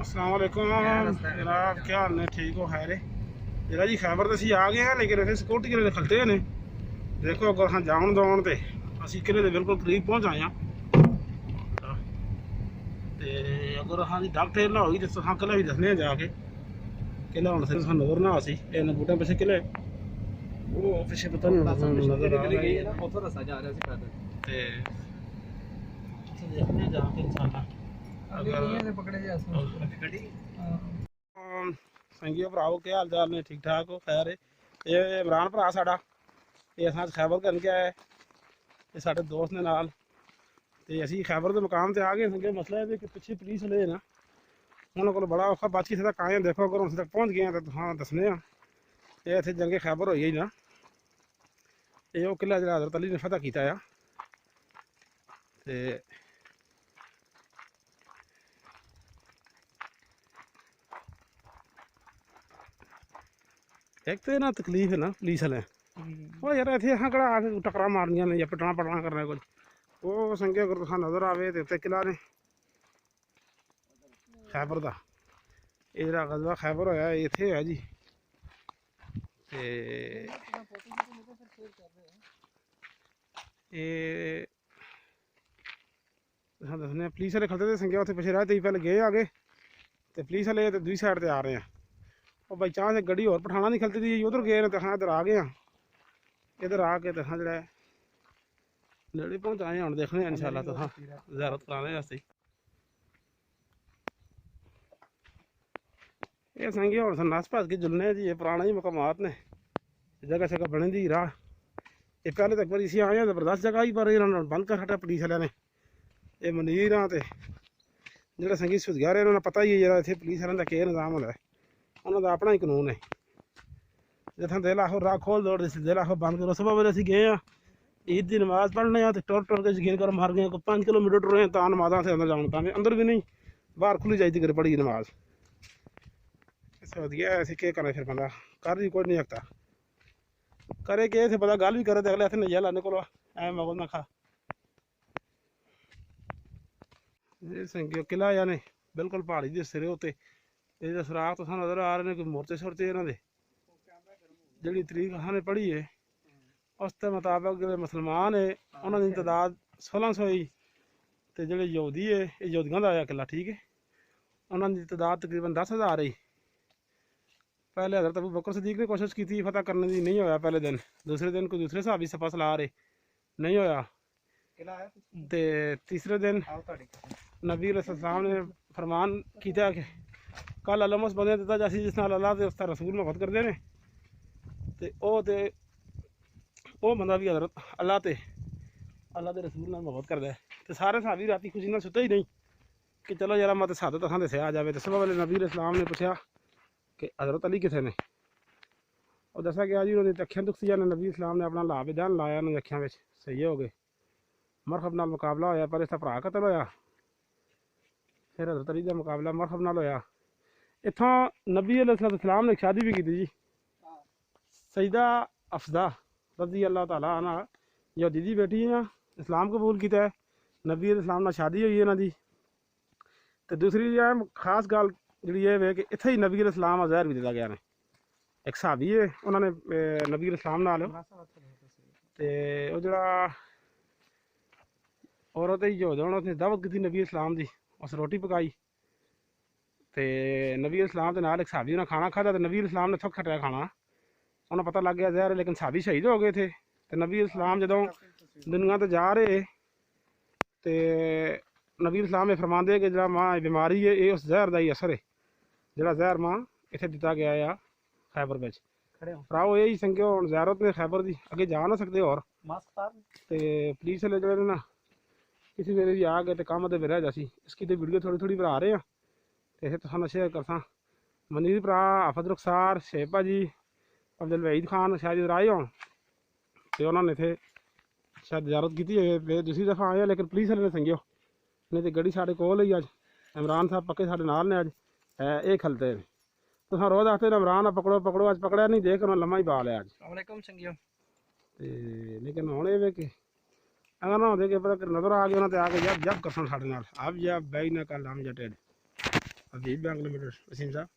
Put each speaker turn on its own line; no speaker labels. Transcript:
अस्सलाम वालेकुम जनाब, क्या हाल ने? ठीक हो? खैर जरा जी खैबर तो असी आ गए हैं, लेकिन इतने सिक्योरिटी किले खलते ने। देखो अगर हाँ जान दौन तो असी किले के बिल्कुल करीब पहुँच आए हैं। अगर हाँ जी डग टेल ना होगी तो हाँ किला भी दसने जाके किला हम नजर ना आसी इन बूटा पिछे किले वो पिछे पता नहीं नजर आ रहा देखने जाके इंशाल्लाह संगियो भराओ क्या हाल चाल ने? ठीक ठाक हो? खैर है ये इमरान भरा साडा ये असां खैबर करके आए ये साडे दोस्त ने नाल ते असी खैबर के मुकाम ते आ गए। संगे मसला है कि पिछे पुलिस वाले ना उन्होंने को बड़ा औखा बच किसी तक आए। देखो अगर उस तक पहुँच गए हैं तो हाँ दसने ये इतने जंगे खैबर हो ही ना ये वो किला जो हजरत अली ने फतह किया है। एक तो ना तकलीफ है ना पुलिस वाले वो यार इतने अं कड़ा आके टकरा मारनिया ने या पटना पटना करना कुछ वो संगे अगर तुम नज़र आवे तो इतने किला ने खैबर का ये जरा गजबा खैबर होया इतने है जी। ये दसने पुलिस वाले खलते थे संगे उत्थे पिछे रहे थे पहले गए आगे तो पुलिस वाले तो दूसरी साइड से आ रहे हैं और बाई चांस एक गड्डी और पठाना नहीं खलती थी उधर गए तो हाँ इधर आ गए हैं। इधर आके तो हाँ जो नेड़े पहुँच आए हम देखने इंशाल्लाह तो हाँ ज़ियारत कराने वास्ते ये संगे और नस भस के जुलने जी ये पुराने ही मकामात ने जगह शगह बने दी राह ये पहले तक बार इसी आए हैं जबरदस्त जगह ही पर इन्होंने बंद कर हटा पुलिस वाले ने ये मनीर हाँ तो जो संगी सुधगा रहे उन्होंने पता ही है जरा इतने पुलिस वाले का केह् निज़ाम होंदा है उन्होंने अपना ही कानून है जितना दिल आखो राह खोल दौड़ दिल आखो बंद करो। सुबह वेले असीं गए हाँ ईद की नमाज पढ़ने तो टुर टुर के यकीन करो मर गए 5 किलोमीटर टुरे तो नमाजा से अंदर जाना पावे अंदर भी नहीं बाहर खुली जाती कर पढ़ी नमाज वधिया ऐसे क्या करना फिर बंदा कर भी कोई नहीं सकता करे कि थे पता गल भी करे तो अगले हथ नजा लाने को ऐ मगो ना खा संगियो किला यानी बिल्कुल पहाड़ी के सिरे उत्ते ये सुराख तो नज़र आ रहे हैं कोई मोर्चे शोरचे इन्हों के जी तरीक असां पढ़ी है उसके मुताबिक जो मुसलमान है उन्होंने तादाद 1600 ही तो जो यहूदी है ये यहूदियों का किला ठीक है उन्होंने तादाद तकरीबन 10,000 ही। पहले हज़रत अबू बकर सदीक ने कोशिश की थी फतह करने की नहीं होया पहले दिन दूसरे दिन कोई दूसरे सहाबी सफा सला रहे नहीं होया तो तीसरे दिन नबी अलैहिस्सलाम ने फरमान किया कि कल अलम उस बंदे दिता जैसी जिस नाल अल्लाह ते उसका रसूल मोहब्बत करते हैं तो बंदा भी हजरत अल्लाह के रसूल नाल मोहब्बत करता है। तो सारे सहाबी राती खुशी नाल सुते ही नहीं कि चलो यार मत सादत असां दस्या आ जाए। तो सुबह वाले नबी अलैहिस्सलाम ने पूछा कि हजरत अली कितने ने और दसा गया जी उन्होंने अखियां दुख सी नबी इस्लाम ने अपना ला बेदान लाया उन्होंने अखियां में सही हो गए मरहब नाल मुकाबला होया पर इसका भरा कतल होया फिर हजरत अली का मुकाबला मरहब नाल होया। इत्थों नबी अलैहिस्सलाम ने शादी भी की थी जी सईदा अफदा रज़ी अल्लाह तआला अन्हा यहूदी दी बेटी है इस्लाम कबूल किया है नबी अलैहिस्सलाम नाल शादी हुई इन्हां दी। तो दूसरी खास गल जी ये वे कि इत्थे ही नबी अलैहिस्सलाम ज़हर भी दिता गया ने एक सहाबी है उन्होंने नबी अलैहिस्सलाम नाल ते वो जड़ा औरत ही जो उसने दावत की नबी इस्लाम की उस रोटी पकाई तो नबी इस्लाम के नाल एक सहाबी ने खाना खादा तो नबी इस्लाम ने थुक खटाया खाना उन्हें पता लग गया जहर लेकिन सहाबी शहीद हो गए थे। तो नबी इस्लाम जो दुनिया तो जा रहे तो नबी इस्लाम ने फरमाते कि जो माँ बीमारी है ये उस जहर का ही असर है जोड़ा जहर माँ इतने दिता गया आ खैबर में भराओ यही संगे हम ज़ियारत ने खैबर की अगे जा ना सकते और तो पुलिस वाले जो ना किसी वेले भी आ गए तो काम रह जासी इसकी तो वीडियो थोड़ी थोड़ी बना रहे हैं तो इसे तुम शेयर करसा मनीर भरा आफत रुखसार शेख भाजी अब्दुल वहीद खान शायद इधर आए हो तो उन्होंने इतने शायद ज़ियारत की दूसरी दफ़ा आए लेकिन पुलिस वाले ने संगियो नहीं तो गड्डी साढ़े कोल ही अज इमरान साहब पक्के साढ़े नाल ने अज ये खलते हैं तो रोज़ आखते इमरान पकड़ो पकड़ो अज पकड़िया नहीं देख लम्मा ही पा लिया अज लेकिन हूँ ये कि अगर ना होते कि पता नज़र आ गया उन्होंने आके जब जब करना साढ़े नाल अब जब बई ना कल हम जटेड ਹਰਦੀਪ ਬੈਂਕ ਲਿਮਿਟਡ ਵਸੀਮ ਸਾਹਿਬ।